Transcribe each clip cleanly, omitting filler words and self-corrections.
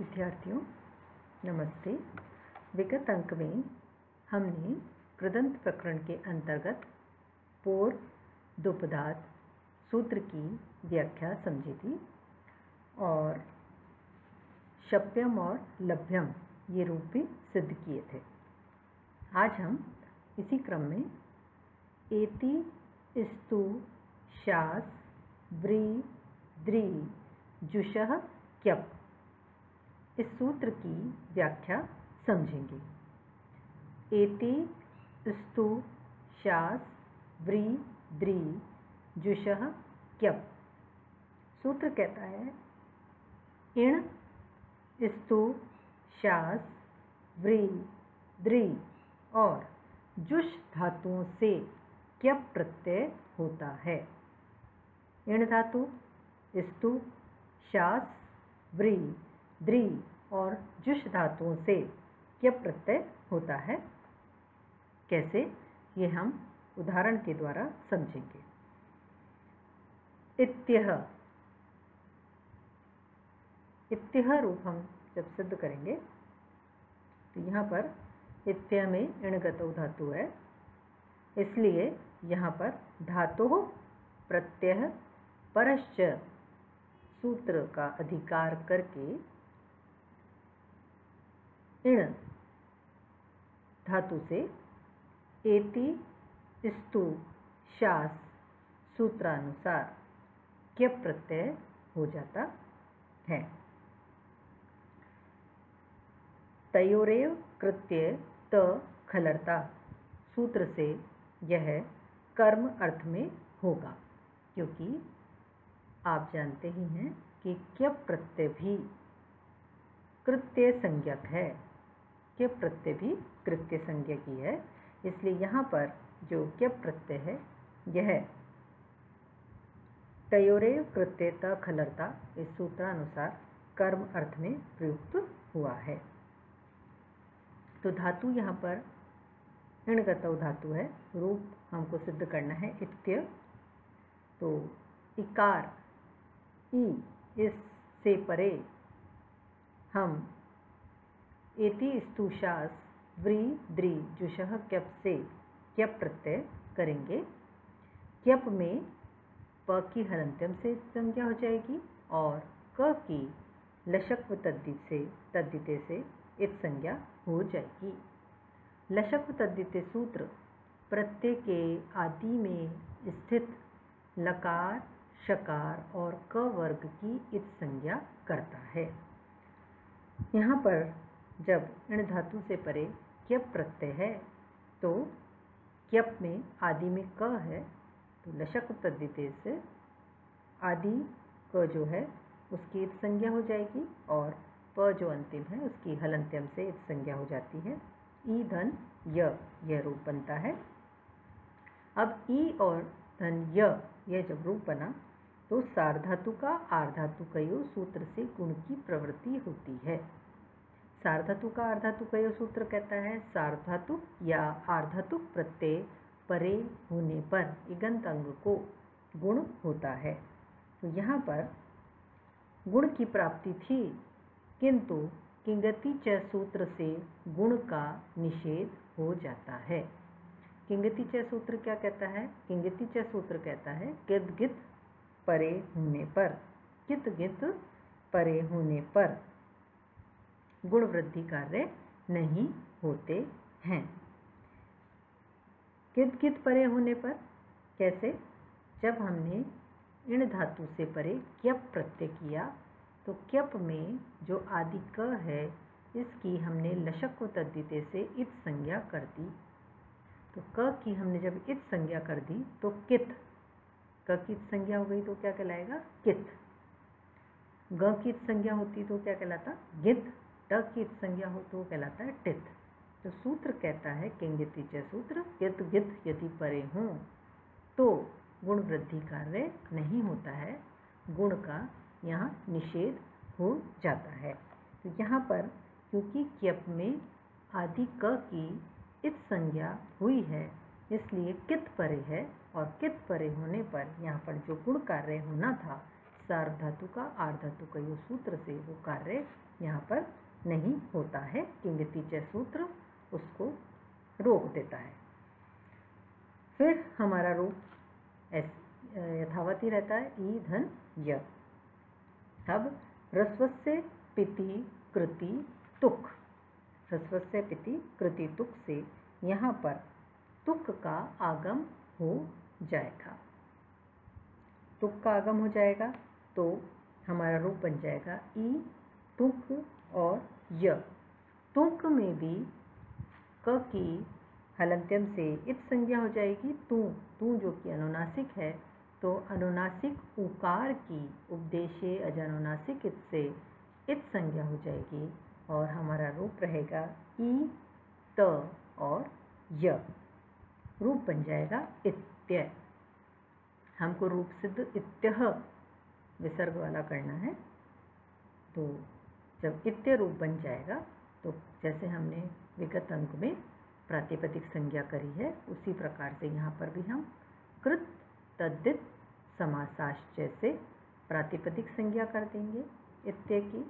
विद्यार्थियों नमस्ते। विगत अंक में हमने कृदंत प्रकरण के अंतर्गत पोर दुपदात सूत्र की व्याख्या समझी थी और शप्यम और लभ्यम ये रूप भी सिद्ध किए थे। आज हम इसी क्रम में एति स्तु शास व्री द्री जुषः क्यप इस सूत्र की व्याख्या समझेंगे। एति स्तु शास व्री द्री जुषः क्यप सूत्र कहता है इण स्तु शास व्री द्री और जुष धातुओं से क्यप प्रत्यय होता है। इण धातु, स्तु, शास, व्री, द्री और जुष धातुओं से क्यप प्रत्यय होता है। कैसे, ये हम उदाहरण के द्वारा समझेंगे। इत्यह, इत्यह रूप हम जब सिद्ध करेंगे तो यहाँ पर इत्यह में इणगतौ धातु है, इसलिए यहाँ पर धातुः प्रत्यय परश्च सूत्र का अधिकार करके इण धातु से एति स्तु शास सूत्रानुसार क्यप प्रत्यय हो जाता है। तयोरेव कृत्य त खलर्ता सूत्र से यह कर्म अर्थ में होगा, क्योंकि आप जानते ही हैं कि क्यप प्रत्यय भी कृत्य संज्ञक है। क्यप प्रत्यय भी कृत्य संज्ञक ही है, इसलिए यहाँ पर जो क्यप प्रत्यय है यह तयोरेव कृत्य त खलर्ता इस सूत्रानुसार कर्म अर्थ में प्रयुक्त हुआ है। तो धातु यहाँ पर इणगतौ धातु है, रूप हमको सिद्ध करना है इत्य। तो इकार ई इस से परे हम एति स्तु शास व्री द्री जुषः क्यप से क्यप प्रत्यय करेंगे। क्यप में प की हलन्त्यम से संज्ञा हो जाएगी और क की लशक्व तद्धिते से इत संज्ञा हो जाएगी। लशक्व तद्धिते सूत्र प्रत्यय के आदि में स्थित लकार शकार और क वर्ग की इत संज्ञा करता है। यहाँ पर जब इण धातु से परे क्यप प्रत्यय है तो क्यप में आदि में क है तो लशक्व तद्धिते से आदि क जो है उसकी इत संज्ञा हो जाएगी और प जो अंतिम है उसकी हलन्त्यम से इत संज्ञा हो जाती है। ई धन यह रूप बनता है। अब ई और धन यह जब रूप बना तो सार्वधातु का आर्धातुकयो सूत्र से गुण की प्रवृत्ति होती है। सार्वधातु का आर्धातुकयो सूत्र कहता है सार्वधातु या आर्धातुक प्रत्यय परे होने पर इगंत अंग को गुण होता है। तो यहाँ पर गुण की प्राप्ति थी, किंतु किंगति च सूत्र से गुण का निषेध हो जाता है। किंगति च सूत्र क्या कहता है? किंगति च सूत्र कहता है किद गित परे होने पर, कित गित परे होने पर गुण वृद्धि कार्य नहीं होते हैं। कित गित परे होने पर कैसे? जब हमने इण धातु से परे क्यप प्रत्यय किया तो क्यप में जो आदि क है इसकी हमने लशक्व तद्धिते से इत संज्ञा कर दी। तो क की हमने जब इत संज्ञा कर दी तो कित, क की इत संज्ञा हो गई तो क्या कहलाएगा? कित। ग की इत संज्ञा होती तो क्या कहलाता? गित। ट की इत संज्ञा हो तो कहलाता है टित। तो सूत्र कहता है किंगति च सूत्र कित गित यदि परे हों तो गुण वृद्धि कार्य नहीं होता है, गुण का यहाँ निषेध हो जाता है। तो यहाँ पर क्योंकि क्यप में आदि क की इत संज्ञा हुई है इसलिए कित परे है और कित परे होने पर यहाँ पर जो गुण कार्य होना था सार्व धातु का आर्ध धातु का यो सूत्र से वो कार्य यहाँ पर नहीं होता है। किंगति च सूत्र उसको रोक देता है। फिर हमारा रूप यथावत ही रहता है, ई धन य। अब ह्रस्वस्य पिति कृति तुक, ह्रस्वस्य पिति कृति तुक से यहाँ पर तुक का आगम हो जाएगा। तुक का आगम हो जाएगा तो हमारा रूप बन जाएगा ई तुक और य। तुक में भी क की हलंत्यम से इत संज्ञा हो जाएगी तू, तू जो कि अनुनासिक है, तो अनुनासिक उकार की उपदेशे अजानुनासिक इत से इत संज्ञा हो जाएगी और हमारा रूप रहेगा ई त और य। रूप बन जाएगा इत्य। हमको रूप सिद्ध इत्यह विसर्ग वाला करना है। तो जब इत्य रूप बन जाएगा तो जैसे हमने विगत अंक में प्रातिपदिक संज्ञा करी है उसी प्रकार से यहाँ पर भी हम कृत तद्धित समासाश्चय से प्रातिपदिक संज्ञा कर देंगे इत्य की,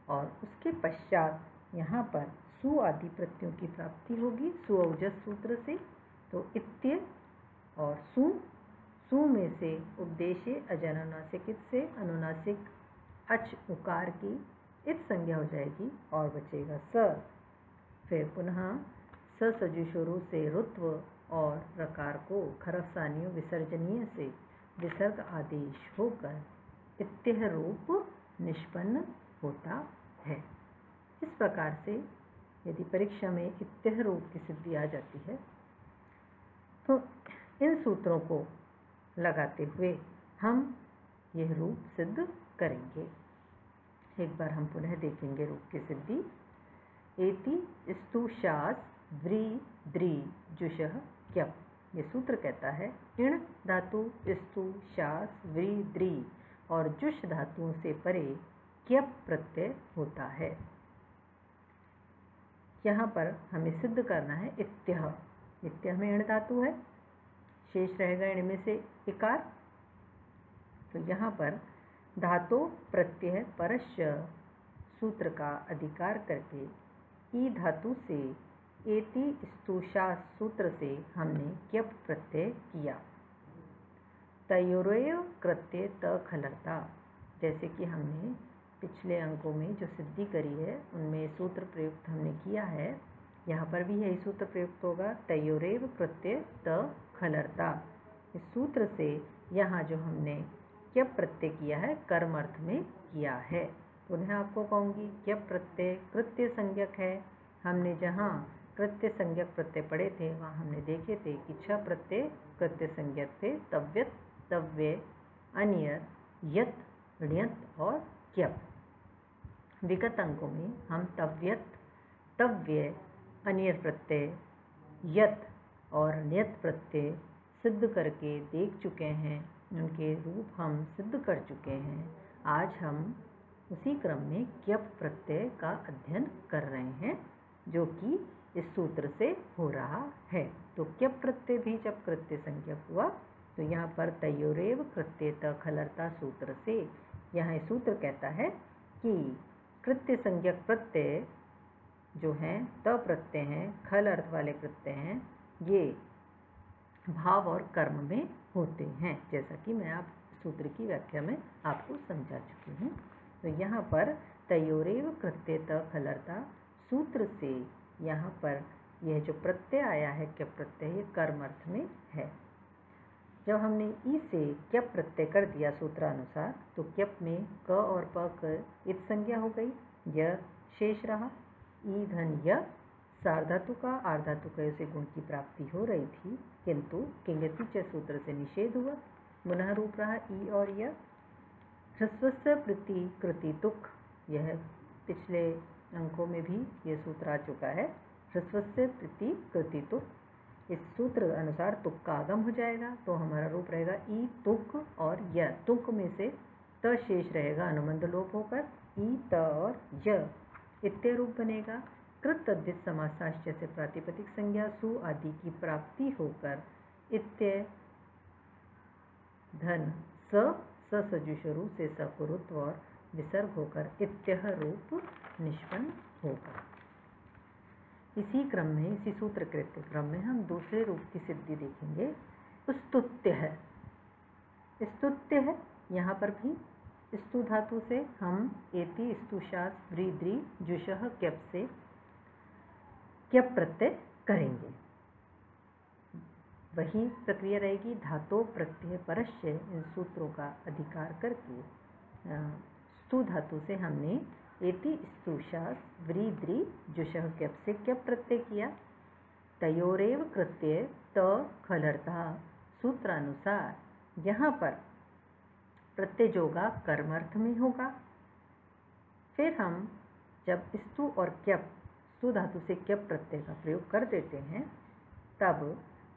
और उसके पश्चात यहाँ पर सु आदि प्रत्ययों की प्राप्ति होगी सुऔजस सूत्र से। तो इत्य और सु में से उपदेशे अजानुनासिक इत से अनुनासिक अच उकार की इत संज्ञा हो जाएगी और बचेगा स। फिर पुनः स सजुषोरु से रुत्व और रकार को खरफसानियों विसर्जनीय से विसर्ग आदेश होकर इत्यह रूप निष्पन्न होता है। इस प्रकार से यदि परीक्षा में इत्यह रूप की सिद्धि आ जाती है तो इन सूत्रों को लगाते हुए हम यह रूप सिद्ध करेंगे। एक बार हम पुनः देखेंगे रूप की सिद्धि। एति स्तु शास व्री द्री जुषः क्यप। ये सूत्र कहता है इण धातु स्तु शास व्री द्री और जुष धातुओं से परे क्यप प्रत्यय होता है। यहाँ पर हमें सिद्ध करना है इत्यह। इत्यह में इण धातु है, शेष रहेगा इण में से इकार। तो यहाँ पर धातु प्रत्यय परश्च सूत्र का अधिकार करके ई धातु से एति स्तुषा सूत्र से हमने क्यप प्रत्यय किया। तयोरेव कृत्य त खलर्ता, जैसे कि हमने पिछले अंकों में जो सिद्धि करी है उनमें सूत्र प्रयुक्त हमने किया है, यहाँ पर भी यही सूत्र प्रयुक्त होगा। तयोरेव कृत्य त खलर्ता, इस सूत्र से यहाँ जो हमने क्यप प्रत्यय किया है कर्म अर्थ में किया है। पुनः आपको कहूँगी क्यप प्रत्यय कृत्य संज्ञक है। हमने जहाँ कृत्य संज्ञक प्रत्यय पढ़े थे वहाँ हमने देखे थे कि 6 प्रत्यय कृत्य संज्ञक थे, तव्यत, तव्य, अनियर, यत, ण्यत और क्यप। विगत अंकों में हम तव्यत, तव्य, अनियर प्रत्यय, यत और ण्यत प्रत्यय सिद्ध करके देख चुके हैं, उनके रूप हम सिद्ध कर चुके हैं। आज हम उसी क्रम में क्यप प्रत्यय का अध्ययन कर रहे हैं जो कि इस सूत्र से हो रहा है। तो क्यप प्रत्यय भी जब कृत्य संज्ञक हुआ तो यहाँ पर तयोरेव कृत्य त खलर्ता सूत्र से यहाँ सूत्र कहता है कि कृत्य संज्ञक प्रत्यय जो हैं त प्रत्यय हैं, खल अर्थ वाले प्रत्यय हैं, ये भाव और कर्म में होते हैं, जैसा कि मैं आप सूत्र की व्याख्या में आपको समझा चुकी हूँ। तो यहाँ पर तयोरेव कृत्य त खलर्ता सूत्र से यहाँ पर यह जो प्रत्यय आया है क्यप प्रत्यय, ये कर्म अर्थ में है। जब हमने ई से क्यप प्रत्यय कर दिया सूत्रानुसार तो क्यप में क और प क इत संज्ञा हो गई, य शेष रहा। ई धन य सार्धातु का आर्धातु का से गुण की प्राप्ति हो रही थी, किंतु किंगति च सूत्र से निषेध हुआ। पुनः रूप रहा ई और य। ह्रस्वस्य प्रति कृति तुक, यह पिछले अंकों में भी यह सूत्र आ चुका है। ह्रस्वस्य प्रति कृति तुक, इस सूत्र अनुसार तुक का आगम हो जाएगा तो हमारा रूप रहेगा ई तुक और य। तुक में से त शेष रहेगा अनुबंध लोप होकर ई त और य इत्य रूप बनेगा। कृत तद्धित समासाश्चय से प्रातिपदिक संज्ञा सु आदि की प्राप्ति होकर इत्य धन स ससजुषरु से सकुरुत्व और विसर्ग होकर इत्यह रूप निष्पन्न होगा। इसी क्रम में, इसी सूत्रकृत क्रम में हम दूसरे रूप की सिद्धि देखेंगे। स्तुत्य है, स्तुत्य है। यहाँ पर भी स्तु धातु से हम एति स्तुशास व्रीद्री जुषः क्यप से क्यप प्रत्यय करेंगे। वही प्रक्रिया रहेगी। धातो प्रत्यय परस्य इन सूत्रों का अधिकार करके स्तु धातु से हमने एति स्तुशास व्रीद्री जुषः क्यप से क्यप प्रत्यय किया। तयोरेव कृत्य त खलर्ता सूत्रानुसार यहाँ पर प्रत्यय जोगा कर्मर्थ में होगा। फिर हम जब स्तु और क्यप, स्तु धातु से क्यप प्रत्यय का प्रयोग कर देते हैं, तब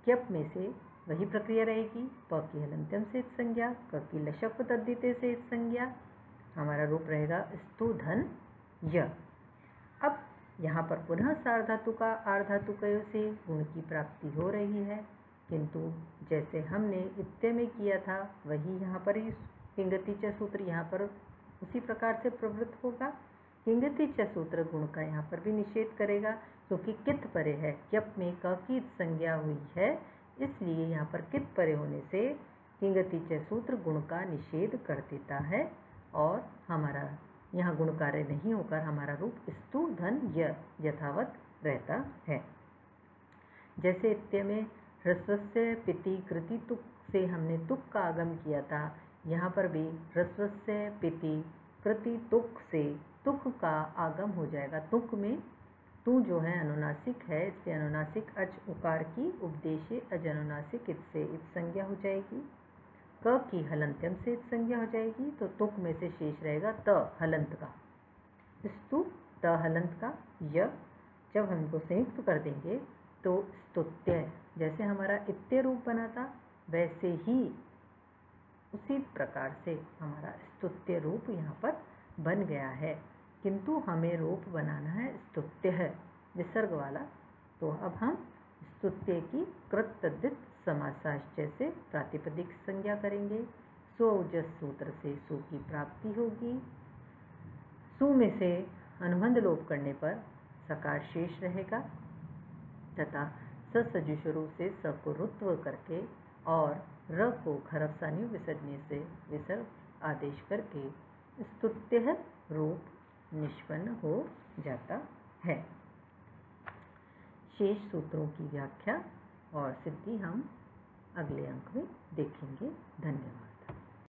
क्यप में से वही प्रक्रिया रहेगी। प की हलंत्यम से संज्ञा, क की लशक तद्धिते से संज्ञा, हमारा रूप रहेगा स्तु धन य। अब यहाँ पर पुनः सार्वधातु का आर्धातुकयों से गुण की प्राप्ति हो रही है, किंतु जैसे हमने इत्ते में किया था वही यहाँ पर ही किंगति च सूत्र यहाँ पर उसी प्रकार से प्रवृत्त होगा। किंगति च सूत्र गुण का यहाँ पर भी निषेध करेगा, क्योंकि कित परे है। क्यप में क की संज्ञा हुई है, इसलिए यहाँ पर कित परे होने से किंगति च सूत्र गुण का निषेध कर देता है और हमारा यहाँ गुण कार्य नहीं होकर हमारा रूप स्तु धन य यथावत रहता है। जैसे इत्ते में ह्रस्वस्य पिति कृति तुक से हमने तुक का आगम किया था, यहाँ पर भी ह्रस्वस्य पिति कृति तुक से तुक का आगम हो जाएगा। तुक में तू जो है अनुनासिक है, इससे अनुनासिक अच उकार की उपदेशे अजनुनासिक इत से इत संज्ञा हो जाएगी। क की हलंत्यम से इत संज्ञा हो जाएगी, तो तुक में से शेष रहेगा त हलंत का, स्तु त हलंत का य। जब हम इनको संयुक्त कर देंगे तो स्तुत्य, जैसे हमारा इत्ते रूप बना था वैसे ही उसी प्रकार से हमारा स्तुत्य रूप यहाँ पर बन गया है, किंतु हमें रूप बनाना है स्तुत्य है विसर्ग वाला। तो अब हम स्तुत्य की कृत तद्धित समासाश्चय से प्रातिपदिक संज्ञा करेंगे। स्वउजस सूत्र से सु की प्राप्ति होगी। सु में से अनुबंध लोप करने पर सकार शेष रहेगा तथा ससजुषरु से स को रुत्व करके और र को खरफसानी विसर्जने से विसर्ग आदेश करके स्तुत्य रूप निष्पन्न हो जाता है। शेष सूत्रों की व्याख्या और सिद्धि हम अगले अंक में देखेंगे। धन्यवाद।